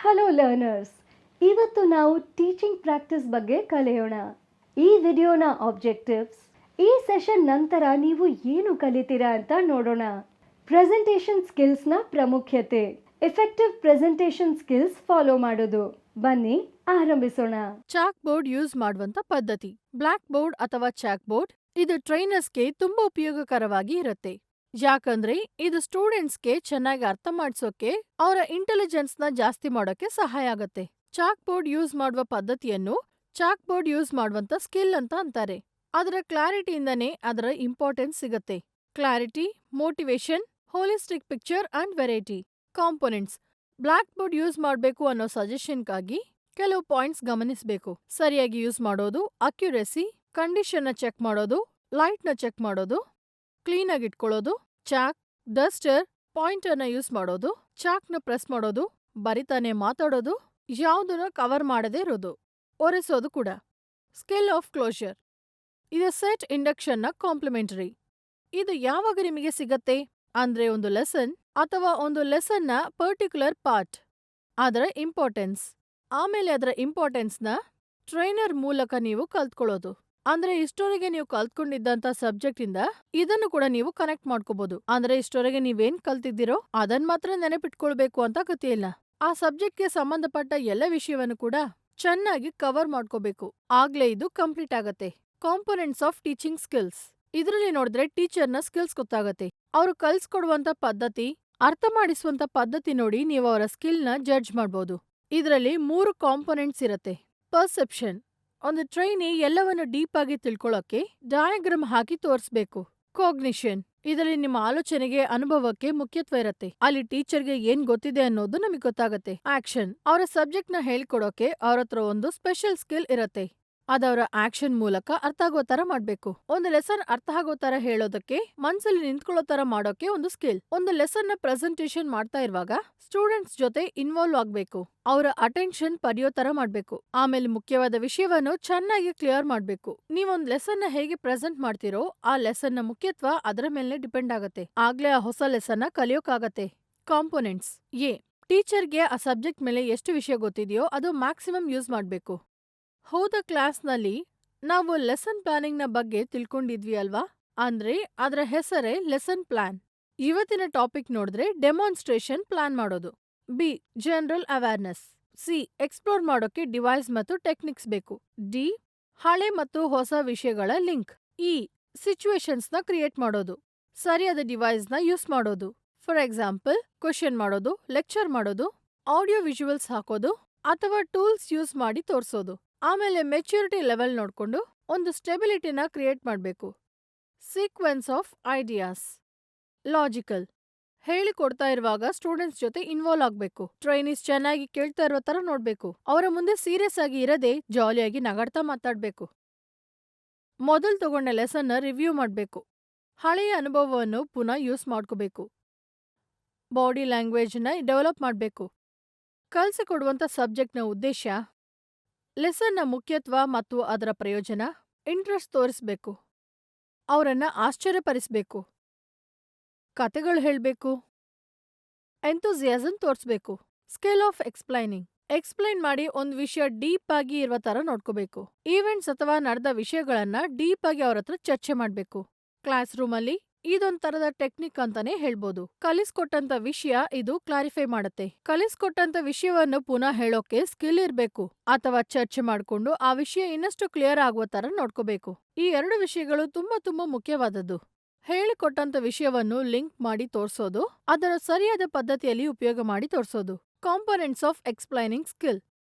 Hello learners, ಇವತ್ತು ನಾವು teaching practice ಬಗ್ಗೆ ಕಲಿಯೋಣ. ಈ ವಿಡಿಯೋನ ಆಬ್ಜೆಕ್ಟಿವ್ಸ್, ಈ ಸೆಷನ್ ನಂತರ ನೀವು ಏನು ಕಲಿತೀರಾ ಅಂತ ನೋಡೋಣ. ಪ್ರೆಸೆಂಟೇಷನ್ ಸ್ಕಿಲ್ಸ್ನ ಪ್ರಾಮುಖ್ಯತೆ, ಎಫೆಕ್ಟಿವ್ ಪ್ರೆಸೆಂಟೇಷನ್ ಸ್ಕಿಲ್ಸ್ ಫಾಲೋ ಮಾಡೋದು. ಬನ್ನಿ ಆರಂಭಿಸೋಣ. ಚಾಕ್ ಬೋರ್ಡ್ ಯೂಸ್ ಮಾಡುವಂತ ಪದ್ಧತಿ. ಬ್ಲಾಕ್ ಬೋರ್ಡ್ ಅಥವಾ ಚಾಕ್ ಬೋರ್ಡ್ ಇದು ಟ್ರೈನರ್ಸ್ಗೆ ತುಂಬಾ ಉಪಯೋಗಕರವಾಗಿ ಇರುತ್ತೆ. ಯಾಕಂದ್ರೆ ಇದು ಸ್ಟೂಡೆಂಟ್ಸ್ಗೆ ಚೆನ್ನಾಗಿ ಅರ್ಥ ಮಾಡ್ಸೋಕೆ, ಅವರ ಇಂಟೆಲಿಜೆನ್ಸ್ ನ ಜಾಸ್ತಿ ಮಾಡೋಕೆ ಸಹಾಯ ಆಗತ್ತೆ. ಚಾಕ್ ಬೋರ್ಡ್ ಯೂಸ್ ಮಾಡುವ ಪದ್ಧತಿಯನ್ನು ಚಾಕ್ ಬೋರ್ಡ್ ಯೂಸ್ ಮಾಡುವಂತ ಸ್ಕಿಲ್ ಅಂತ ಅಂತಾರೆ. ಅದರ ಕ್ಲಾರಿಟಿಯಿಂದನೇ ಅದರ ಇಂಪಾರ್ಟೆನ್ಸ್ ಸಿಗತ್ತೆ. Clarity, motivation, holistic picture and variety. Components. Black board use ಮಾಡಬೇಕು ಅನ್ನೋ ಸಜೆಷನ್ಗಾಗಿ ಕೆಲವು ಪಾಯಿಂಟ್ಸ್ ಗಮನಿಸಬೇಕು. ಸರಿಯಾಗಿ ಯೂಸ್ ಮಾಡೋದು, ಅಕ್ಯುರೆಸಿ, ಕಂಡೀಷನ್ ನ ಚೆಕ್ ಮಾಡೋದು, ಲೈಟ್ ನ ಚೆಕ್ ಮಾಡೋದು, ಕ್ಲೀನ್ ಆಗಿ ಇಟ್ಕೊಳ್ಳೋದು, ಚಾಕ್, ಡಸ್ಟರ್, ಪಾಯಿಂಟರ್ ನ ಯೂಸ್ ಮಾಡೋದು, ಚಾಕ್ ನ ಪ್ರೆಸ್ ಮಾಡೋದು, ಬರಿತಾನೆ ಮಾತಾಡೋದು, ಯಾವುದನ್ನ ಕವರ್ ಮಾಡದೇ ಇರೋದು, ಒರೆಸೋದು ಕೂಡ. Skill of closure. ಇದು ಸೆಟ್ ಇಂಡಕ್ಷನ್ ನ ಕಾಂಪ್ಲಿಮೆಂಟರಿ. ಇದು ಯಾವಾಗ ನಿಮಗೆ ಸಿಗತ್ತೆ ಅಂದ್ರೆ ಒಂದು ಲೆಸನ್ ಅಥವಾ ಒಂದು ಲೆಸನ್ ನ ಪರ್ಟಿಕ್ಯುಲರ್ ಪಾರ್ಟ್, ಅದರ ಇಂಪಾರ್ಟೆನ್ಸ್, ಆಮೇಲೆ ಅದರ ಇಂಪಾರ್ಟೆನ್ಸ್ ನ ಟ್ರೈನರ್ ಮೂಲಕ ನೀವು ಕಲ್ತ್ಕೊಳ್ಳೋದು. ಅಂದ್ರೆ ಇಷ್ಟವರೆಗೆ ನೀವು ಕಲ್ತ್ಕೊಂಡಿದ್ದಂತ ಸಬ್ಜೆಕ್ಟ್ ಇಂದ ಇದನ್ನು ಕೂಡ ನೀವು ಕನೆಕ್ಟ್ ಮಾಡ್ಕೋಬಹುದು. ಅಂದ್ರೆ ಇಷ್ಟವರೆಗೆ ನೀವೇನ್ ಕಲ್ತಿದ್ದೀರೋ ಅದನ್ ಮಾತ್ರ ನೆನಪಿಟ್ಕೊಳ್ಬೇಕು ಅಂತ ಅಗತ್ಯ ಇಲ್ಲ. ಆ ಸಬ್ಜೆಕ್ಟ್ಗೆ ಸಂಬಂಧಪಟ್ಟ ಎಲ್ಲ ವಿಷಯವನ್ನು ಕೂಡ ಚೆನ್ನಾಗಿ ಕವರ್ ಮಾಡ್ಕೋಬೇಕು. ಆಗ್ಲೇ ಇದು ಕಂಪ್ಲೀಟ್ ಆಗತ್ತೆ. Components of teaching skills. ಇದರಲ್ಲಿ ನೋಡಿದ್ರೆ ಟೀಚರ್ನ ಸ್ಕಿಲ್ಸ್ ಗೊತ್ತಾಗತ್ತೆ. ಅವರು ಕಲ್ಸ್ಕೊಡುವಂತ ಪದ್ಧತಿ, ಅರ್ಥ ಮಾಡಿಸುವಂತ ಪದ್ಧತಿ ನೋಡಿ ನೀವು ಅವರ ಸ್ಕಿಲ್ ನ ಜಡ್ಜ್ ಮಾಡ್ಬೋದು. ಇದರಲ್ಲಿ 3 ಕಾಂಪೊನೆಂಟ್ಸ್ ಇರತ್ತೆ. ಪರ್ಸೆಪ್ಷನ್. ಒಂದು ಟ್ರೈನಿ ಎಲ್ಲವನ್ನು ಡೀಪ್ ಆಗಿ ತಿಳ್ಕೊಳ್ಳೋಕೆ ಡಯಾಗ್ರಾಮ್ ಹಾಕಿ ತೋರಿಸ್ಬೇಕು. ಕಾಗ್ನಿಷನ್. ಇದರಲ್ಲಿ ನಿಮ್ಮ ಆಲೋಚನೆಗೆ, ಅನುಭವಕ್ಕೆ ಮುಖ್ಯತ್ವ ಇರತ್ತೆ. ಅಲ್ಲಿ ಟೀಚರ್ಗೆ ಏನ್ ಗೊತ್ತಿದೆ ಅನ್ನೋದು ನಮಗೆ ಗೊತ್ತಾಗತ್ತೆ. ಆಕ್ಷನ್. ಅವರ ಸಬ್ಜೆಕ್ಟ್ ನ ಹೇಳ್ಕೊಡೋಕೆ ಅವ್ರ ಹತ್ರ ಒಂದು ಸ್ಪೆಷಲ್ ಸ್ಕಿಲ್ ಇರತ್ತೆ. ಅದವರ ಆಕ್ಷನ್ ಮೂಲಕ ಅರ್ಥ ಆಗೋ ತರ ಮಾಡ್ಬೇಕು. ಒಂದು ಲೆಸನ್ ಅರ್ಥ ಆಗೋ ತರ ಹೇಳೋದಕ್ಕೆ, ಮನ್ಸಲ್ಲಿ ನಿಂತ್ಕೊಳ್ಳೋ ತರ ಮಾಡೋಕೆ ಒಂದು ಸ್ಕಿಲ್. ಒಂದು ಲೆಸನ್ ನ ಪ್ರೆಸೆಂಟೇಷನ್ ಮಾಡ್ತಾ ಇರುವಾಗ ಸ್ಟೂಡೆಂಟ್ಸ್ ಜೊತೆ ಇನ್ವಾಲ್ವ್ ಆಗ್ಬೇಕು. ಅವರ ಅಟೆನ್ಷನ್ ಪಡೆಯೋ ತರ ಮಾಡ್ಬೇಕು. ಆಮೇಲೆ ಮುಖ್ಯವಾದ ವಿಷಯವನ್ನು ಚೆನ್ನಾಗಿ ಕ್ಲಿಯರ್ ಮಾಡ್ಬೇಕು. ನೀವೊಂದ್ ಲೆಸನ್ ನ ಹೇಗೆ ಪ್ರೆಸೆಂಟ್ ಮಾಡ್ತಿರೋ ಆ ಲೆಸನ್ ನ ಮುಖ್ಯತ್ವ ಅದರ ಮೇಲೆ ಡಿಪೆಂಡ್ ಆಗತ್ತೆ. ಆಗ್ಲೇ ಆ ಹೊಸ ಲೆಸನ್ ನ ಕಲಿಯೋಕಾಗತ್ತೆ. ಕಾಂಪೊನೆಂಟ್ಸ್. ಎ. ಟೀಚರ್ಗೆ ಆ ಸಬ್ಜೆಕ್ಟ್ ಮೇಲೆ ಎಷ್ಟು ವಿಷಯ ಗೊತ್ತಿದೆಯೋ ಅದು ಮ್ಯಾಕ್ಸಿಮಮ್ ಯೂಸ್ ಮಾಡ್ಬೇಕು. ಹೋದ ಕ್ಲಾಸ್ನಲ್ಲಿ ನಾವು ಲೆಸನ್ ಪ್ಲಾನಿಂಗ್ ನ ಬಗ್ಗೆ ತಿಳ್ಕೊಂಡಿದ್ವಿ ಅಲ್ವಾ? ಅಂದ್ರೆ ಅದರ ಹೆಸರೇ ಲೆಸನ್ ಪ್ಲಾನ್. ಇವತ್ತಿನ ಟಾಪಿಕ್ ನೋಡಿದ್ರೆ ಡೆಮಾನ್ಸ್ಟ್ರೇಷನ್ ಪ್ಲಾನ್ ಮಾಡೋದು. B. General awareness. C. Explore ಮಾಡೋಕೆ ಡಿವೈಸ್ ಮತ್ತು ಟೆಕ್ನಿಕ್ಸ್ ಬೇಕು. ಡಿ. ಹಳೆ ಮತ್ತು ಹೊಸ ವಿಷಯಗಳ ಲಿಂಕ್. ಇ. ಸಿಚುವೇಶನ್ಸ್ ನ ಕ್ರಿಯೇಟ್ ಮಾಡೋದು. ಸರಿಯಾದ ಡಿವೈಸ್ ನ ಯೂಸ್ ಮಾಡೋದು. ಫಾರ್ ಎಕ್ಸಾಂಪಲ್, ಕ್ವೆಶ್ಚನ್ ಮಾಡೋದು, ಲೆಕ್ಚರ್ ಮಾಡೋದು, ಆಡಿಯೋ ವಿಜುವಲ್ಸ್ ಹಾಕೋದು ಅಥವಾ ಟೂಲ್ಸ್ ಯೂಸ್ ಮಾಡಿ ತೋರ್ಸೋದು. ಆಮೇಲೆ ಮೆಚ್ಯೂರಿಟಿ ಲೆವೆಲ್ ನೋಡ್ಕೊಂಡು ಒಂದು ಸ್ಟೆಬಿಲಿಟಿನ ಕ್ರಿಯೇಟ್ ಮಾಡಬೇಕು. Sequence of ideas. ಲಾಜಿಕಲ್. ಹೇಳಿಕೊಡ್ತಾ ಇರುವಾಗ ಸ್ಟೂಡೆಂಟ್ಸ್ ಜೊತೆ ಇನ್ವಾಲ್ವ್ ಆಗ್ಬೇಕು. ಟ್ರೈನೀಸ್ ಚೆನ್ನಾಗಿ ಕೇಳ್ತಾ ಇರೋ ತರ ನೋಡ್ಬೇಕು. ಅವರ ಮುಂದೆ ಸೀರಿಯಸ್ ಆಗಿ ಇರದೆ ಜಾಲಿಯಾಗಿ ನಗಾಡ್ತಾ ಮಾತಾಡ್ಬೇಕು. ಮೊದಲ್ ತಗೊಂಡ ಲೆಸನ್ ನ ರಿವ್ಯೂ ಮಾಡ್ಬೇಕು. ಹಳೆಯ ಅನುಭವವನ್ನು ಪುನಃ ಯೂಸ್ ಮಾಡ್ಕೋಬೇಕು. ಬಾಡಿ ಲ್ಯಾಂಗ್ವೇಜ್ ನ ಡೆವಲಪ್ ಮಾಡ್ಬೇಕು. ಕಲ್ಸಿಕೊಡುವಂತ ಸಬ್ಜೆಕ್ಟ್ ನ ಉದ್ದೇಶ, ಲೆಸನ್ ನ ಮುಖ್ಯತ್ವ ಮತ್ತು ಅದರ ಪ್ರಯೋಜನ, ಇಂಟ್ರೆಸ್ಟ್ ತೋರಿಸ್ಬೇಕು. ಅವರನ್ನ ಆಶ್ಚರ್ಯಪಡಿಸ್ಬೇಕು. ಕತೆಗಳು ಹೇಳ್ಬೇಕು. ಎಂಥೂಸಿಯಾಸಮ್ ತೋರಿಸ್ಬೇಕು. Skill of explaining. ಎಕ್ಸ್ಪ್ಲೈನ್ ಮಾಡಿ ಒಂದ್ ವಿಷಯ ಡೀಪ್ ಆಗಿ ಇರುವ ತರ ನೋಡ್ಕೋಬೇಕು. ಈವೆಂಟ್ಸ್ ಅಥವಾ ನಡೆದ ವಿಷಯಗಳನ್ನ ಡೀಪ್ ಆಗಿ ಅವ್ರ ಹತ್ರ ಚರ್ಚೆ ಮಾಡ್ಬೇಕು. ಕ್ಲಾಸ್ ರೂಮ್ ಅಲ್ಲಿ ಇದೊಂದ್ ತರದ ಟೆಕ್ನಿಕ್ ಅಂತಾನೆ ಹೇಳ್ಬೋದು. ಕಲಿಸ್ಕೊಟ್ಟಂತ ವಿಷಯ ಇದು ಕ್ಲಾರಿಫೈ ಮಾಡತ್ತೆ. ಕಲಿಸ್ಕೊಟ್ಟಂತ ವಿಷಯವನ್ನು ಪುನಃ ಹೇಳೋಕೆ ಸ್ಕಿಲ್ ಇರ್ಬೇಕು ಅಥವಾ ಚರ್ಚೆ ಮಾಡ್ಕೊಂಡು ಆ ವಿಷಯ ಇನ್ನಷ್ಟು ಕ್ಲಿಯರ್ ಆಗುವ ತರ ನೋಡ್ಕೋಬೇಕು. ಈ 2 ವಿಷಯಗಳು ತುಂಬಾ ಮುಖ್ಯವಾದದ್ದು. ಹೇಳಿಕೊಟ್ಟಂತ ವಿಷಯವನ್ನು ಲಿಂಕ್ ಮಾಡಿ ತೋರ್ಸೋದು, ಅದನ್ನು ಸರಿಯಾದ ಪದ್ಧತಿಯಲ್ಲಿ ಉಪಯೋಗ ಮಾಡಿ ತೋರ್ಸೋದು. Components of explaining skill.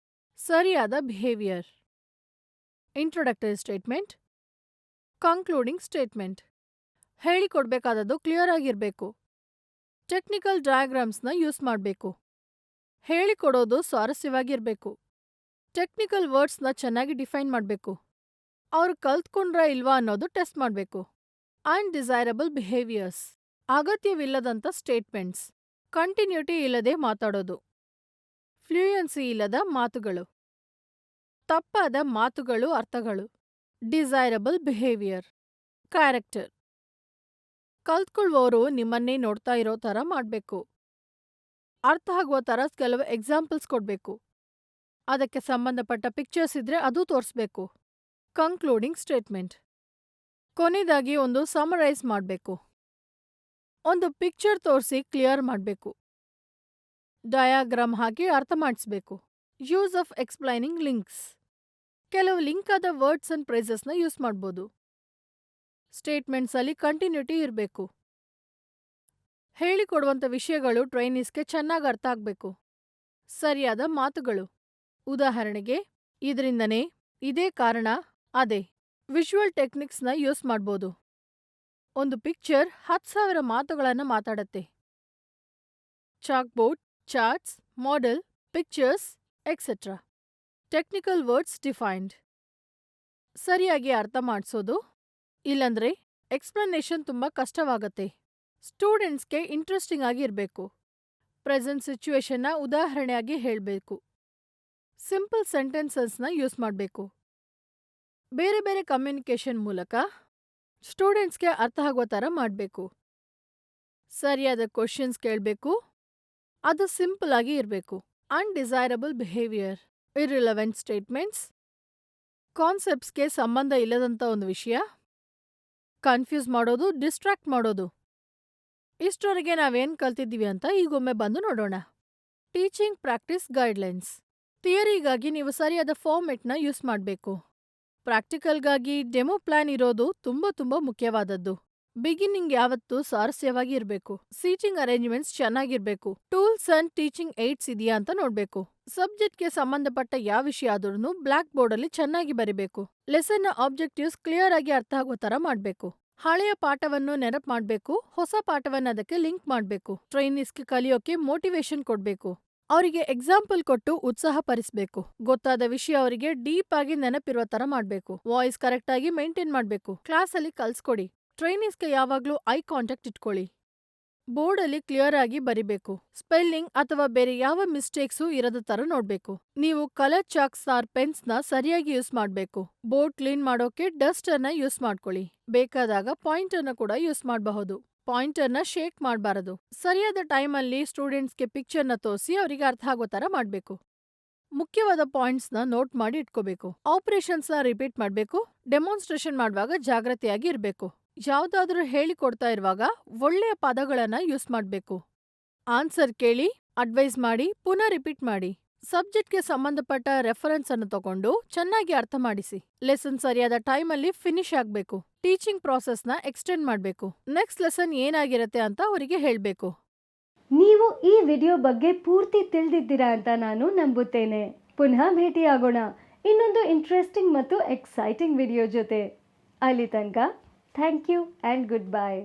ಸರಿಯಾದ behaviour. Introductory statement, concluding statement. ಹೇಳಿಕೊಡ್ಬೇಕಾದದ್ದು ಕ್ಲಿಯರ್ ಆಗಿರ್ಬೇಕು. ಟೆಕ್ನಿಕಲ್ ಡಯಾಗ್ರಾಮ್ಸ್ ನ ಯೂಸ್ ಮಾಡ್ಬೇಕು. ಹೇಳಿಕೊಡೋದು ಸ್ವಾರಸ್ಯವಾಗಿರ್ಬೇಕು. ಟೆಕ್ನಿಕಲ್ ವರ್ಡ್ಸ್ ನ ಚೆನ್ನಾಗಿ ಡಿಫೈನ್ ಮಾಡ್ಬೇಕು. ಅವ್ರು ಕಲ್ತ್ಕೊಂಡ್ರ ಇಲ್ವಾ ಅನ್ನೋದು ಟೆಸ್ಟ್ ಮಾಡ್ಬೇಕು. Undesirable behaviours. ಅಗತ್ಯವಿಲ್ಲದಂತ ಸ್ಟೇಟ್ಮೆಂಟ್ಸ್. ಕಂಟಿನ್ಯೂಟಿ ಇಲ್ಲದೆ ಮಾತಾಡೋದು. ಫ್ಲೂಯೆನ್ಸಿ ಇಲ್ಲದ ಮಾತುಗಳು. ತಪ್ಪಾದ ಮಾತುಗಳು, ಅರ್ಥಗಳು. Desirable behaviour. ಕ್ಯಾರೆಕ್ಟರ್. ಕಲ್ತ್ಕೊಳ್ಳುವವರು ನಿಮ್ಮನ್ನೇ ನೋಡ್ತಾ ಇರೋ ತರ ಮಾಡ್ಬೇಕು. ಅರ್ಥ ಆಗುವ ಥರ ಕೆಲವು ಎಕ್ಸಾಂಪಲ್ಸ್ ಕೊಡ್ಬೇಕು. ಅದಕ್ಕೆ ಸಂಬಂಧಪಟ್ಟ ಪಿಕ್ಚರ್ಸ್ ಇದ್ರೆ ಅದು ತೋರಿಸ್ಬೇಕು. Concluding statement. ಕೊನೆಯದಾಗಿ ಒಂದು ಸಮರೈಸ್ ಮಾಡಬೇಕು. ಒಂದು ಪಿಕ್ಚರ್ ತೋರಿಸಿ ಕ್ಲಿಯರ್ ಮಾಡಬೇಕು. ಡಯಾಗ್ರಾಮ್ ಹಾಕಿ ಅರ್ಥ ಮಾಡಿಸ್ಬೇಕು. Use of explaining links. ಕೆಲವು ಲಿಂಕ್ ಆದ ವರ್ಡ್ಸ್ ಅಂಡ್ ಫ್ರೇಸಸ್ನ ಯೂಸ್ ಮಾಡ್ಬೋದು. ಸ್ಟೇಟ್ಮೆಂಟ್ಸ್ ಅಲ್ಲಿ ಕಂಟಿನ್ಯೂಟಿ ಇರಬೇಕು. ಹೇಳಿಕೊಡುವಂಥ ವಿಷಯಗಳು ಟ್ರೈನೀಸ್ಗೆ ಚೆನ್ನಾಗಿ ಅರ್ಥ ಆಗ್ಬೇಕು. ಸರಿಯಾದ ಮಾತುಗಳು. ಉದಾಹರಣೆಗೆ, ಇದರಿಂದನೇ, ಇದೇ ಕಾರಣ, ಅದೇ. ವಿಜುವಲ್ ಟೆಕ್ನಿಕ್ಸ್ನ ಯೂಸ್ ಮಾಡ್ಬೋದು. ಒಂದು ಪಿಕ್ಚರ್ 10,000 ಮಾತುಗಳನ್ನ ಮಾತಾಡತ್ತೆ. Chalkboard, charts, model, pictures, etcetera. Technical words defined. ಸರಿಯಾಗಿ ಅರ್ಥ ಮಾಡಿಸೋದು. ಇಲ್ಲಂದ್ರೆ ಎಕ್ಸ್ಪ್ಲನೇಷನ್ ತುಂಬ ಕಷ್ಟವಾಗತ್ತೆ. ಸ್ಟೂಡೆಂಟ್ಸ್ಗೆ ಇಂಟ್ರೆಸ್ಟಿಂಗ್ ಆಗಿ ಇರಬೇಕು. ಪ್ರೆಸೆಂಟ್ ಸಿಚುವೇಶನ್ನ ಉದಾಹರಣೆಯಾಗಿ ಹೇಳಬೇಕು. ಸಿಂಪಲ್ ಸೆಂಟೆನ್ಸಸ್ನ ಯೂಸ್ ಮಾಡಬೇಕು. ಬೇರೆ ಬೇರೆ ಕಮ್ಯುನಿಕೇಷನ್ ಮೂಲಕ ಸ್ಟೂಡೆಂಟ್ಸ್ಗೆ ಅರ್ಥ ಆಗೋ ಥರ ಮಾಡಬೇಕು. ಸರಿಯಾದ ಕ್ವಶನ್ಸ್ ಕೇಳಬೇಕು. ಅದು ಸಿಂಪಲ್ ಆಗಿ ಇರಬೇಕು. ಅನ್ಡಿಸೈರಬಲ್ ಬಿಹೇವಿಯರ್, ಇರ್ರಿಲೆವೆಂಟ್ ಸ್ಟೇಟ್ಮೆಂಟ್ಸ್, ಕಾನ್ಸೆಪ್ಟ್ಸ್ಗೆ ಸಂಬಂಧ ಇಲ್ಲದಂಥ ಒಂದು ವಿಷಯ, ಕನ್ಫ್ಯೂಸ್ ಮಾಡೋದು, ಡಿಸ್ಟ್ರಾಕ್ಟ್ ಮಾಡೋದು. ಇಷ್ಟರವರೆಗೆ ನಾವೇನು ಕಲ್ತಿದ್ದೀವಿ ಅಂತ ಈಗೊಮ್ಮೆ ಬಂದು ನೋಡೋಣ. Teaching practice guidelines. ಥಿಯರಿಗಾಗಿ ನೀವು ಸರಿಯಾದ ಫಾರ್ಮೆಟ್ನ ಯೂಸ್ ಮಾಡಬೇಕು. ಪ್ರಾಕ್ಟಿಕಲ್ಗಾಗಿ ಡೆಮೋ ಪ್ಲಾನ್ ಇರೋದು ತುಂಬ ಮುಖ್ಯವಾದದ್ದು. ಬಿಗಿನಿಂಗ್ ಯಾವತ್ತೂ ಸ್ವಾರಸ್ಯವಾಗಿ ಇರಬೇಕು. ಸೀಟಿಂಗ್ ಅರೇಂಜ್ಮೆಂಟ್ಸ್ ಚೆನ್ನಾಗಿರ್ಬೇಕು. ಟೂಲ್ಸ್ ಅಂಡ್ ಟೀಚಿಂಗ್ ಏಡ್ಸ್ ಇದೆಯಾ ಅಂತ ನೋಡ್ಬೇಕು. ಸಬ್ಜೆಕ್ಟ್ಗೆ ಸಂಬಂಧಪಟ್ಟ ಯಾವ ವಿಷಯ ಆದ್ರೂ ಬ್ಲಾಕ್ ಬೋರ್ಡಲ್ಲಿ ಚೆನ್ನಾಗಿ ಬರಿಬೇಕು. ಲೆಸನ್ನ ಆಬ್ಜೆಕ್ಟಿವ್ಸ್ ಕ್ಲಿಯರ್ ಆಗಿ ಅರ್ಥ ಆಗೋ ಥರ ಮಾಡಬೇಕು. ಹಳೆಯ ಪಾಠವನ್ನು ನೆನಪು ಮಾಡಬೇಕು. ಹೊಸ ಪಾಠವನ್ನು ಅದಕ್ಕೆ ಲಿಂಕ್ ಮಾಡಬೇಕು. ಟ್ರೈನೀಸ್ಗೆ ಕಲಿಯೋಕೆ ಮೋಟಿವೇಶನ್ ಕೊಡಬೇಕು. ಅವರಿಗೆ ಎಕ್ಸಾಂಪಲ್ ಕೊಟ್ಟು ಉತ್ಸಾಹ ಪರಿಸಬೇಕು. ಗೊತ್ತಾದ ವಿಷಯ ಅವರಿಗೆ ಡೀಪ್ ಆಗಿ ನೆನಪಿರುವ ತರ ಮಾಡಬೇಕು. ವಾಯ್ಸ್ ಕರೆಕ್ಟ್ ಆಗಿ ಮೇಂಟೈನ್ ಮಾಡಬೇಕು. ಕ್ಲಾಸಲ್ಲಿ ಕಲ್ಸ್ಕೊಡಿ. ಟ್ರೈನೀಸ್ಗೆ ಯಾವಾಗ್ಲೂ ಐ ಕಾಂಟ್ಯಾಕ್ಟ್ ಇಟ್ಕೊಳ್ಳಿ. ಬೋರ್ಡಲ್ಲಿ ಕ್ಲಿಯರ್ ಆಗಿ ಬರಿಬೇಕು. ಸ್ಪೆಲ್ಲಿಂಗ್ ಅಥವಾ ಬೇರೆ ಯಾವ ಮಿಸ್ಟೇಕ್ಸು ಇರದ ತರ ನೋಡ್ಬೇಕು. ನೀವು ಕಲರ್ ಚಾಕ್ಸ್ ಆರ್ ಪೆನ್ಸ್ನ ಸರಿಯಾಗಿ ಯೂಸ್ ಮಾಡಬೇಕು. ಬೋರ್ಡ್ ಕ್ಲೀನ್ ಮಾಡೋಕೆ ಡಸ್ಟರ್ನ ಯೂಸ್ ಮಾಡ್ಕೊಳ್ಳಿ. ಬೇಕಾದಾಗ ಪಾಯಿಂಟರ್ನ ಕೂಡ ಯೂಸ್ ಮಾಡಬಹುದು. ಪಾಯಿಂಟರ್ನ ಶೇಕ್ ಮಾಡಬಾರದು. ಸರಿಯಾದ ಟೈಮಲ್ಲಿ ಸ್ಟೂಡೆಂಟ್ಸ್ಗೆ ಪಿಕ್ಚರ್ನ ತೋರಿಸಿ ಅವರಿಗೆ ಅರ್ಥ ಆಗೋ ಥರ ಮಾಡಬೇಕು. ಮುಖ್ಯವಾದ ಪಾಯಿಂಟ್ಸ್ನ ನೋಟ್ ಮಾಡಿ ಇಟ್ಕೋಬೇಕು. ಆಪರೇಷನ್ಸ್ನ ರಿಪೀಟ್ ಮಾಡಬೇಕು. ಡೆಮಾನ್ಸ್ಟ್ರೇಷನ್ ಮಾಡುವಾಗ ಜಾಗ್ರತೆಯಾಗಿ ಇರಬೇಕು. ಯಾವುದಾದ್ರೂ ಹೇಳಿಕೊಡ್ತಾ ಇರುವಾಗ ಒಳ್ಳೆಯ ಪದಗಳನ್ನ ಯೂಸ್ ಮಾಡಬೇಕು. ಆನ್ಸರ್ ಕೇಳಿ, ಅಡ್ವೈಸ್ ಮಾಡಿ, ಪುನಃ ರಿಪೀಟ್ ಮಾಡಿ. ಸಬ್ಜೆಕ್ಟ್ಗೆ ಸಂಬಂಧಪಟ್ಟ ರೆಫರೆನ್ಸ್ ಅನ್ನು ತಗೊಂಡು ಚೆನ್ನಾಗಿ ಅರ್ಥ ಮಾಡಿಸಿ. ಲೆಸನ್ ಸರಿಯಾದ ಟೈಮಲ್ಲಿ ಫಿನಿಶ್ ಆಗಬೇಕು. ಟೀಚಿಂಗ್ ಪ್ರಾಸೆಸ್ನ ಎಕ್ಸ್ಟೆಂಡ್ ಮಾಡಬೇಕು. ನೆಕ್ಸ್ಟ್ ಲೆಸನ್ ಏನಾಗಿರುತ್ತೆ ಅಂತ ಅವರಿಗೆ ಹೇಳಬೇಕು. ನೀವು ಈ ವಿಡಿಯೋ ಬಗ್ಗೆ ಪೂರ್ತಿ ತಿಳಿದಿದ್ದೀರಾ ಅಂತ ನಾನು ನಂಬುತ್ತೇನೆ. ಪುನಃ ಭೇಟಿಯಾಗೋಣ ಇನ್ನೊಂದು ಇಂಟ್ರೆಸ್ಟಿಂಗ್ ಮತ್ತು ಎಕ್ಸೈಟಿಂಗ್ ವಿಡಿಯೋ ಜೊತೆ. ಅಲ್ಲಿ ತನಕ thank you and good bye.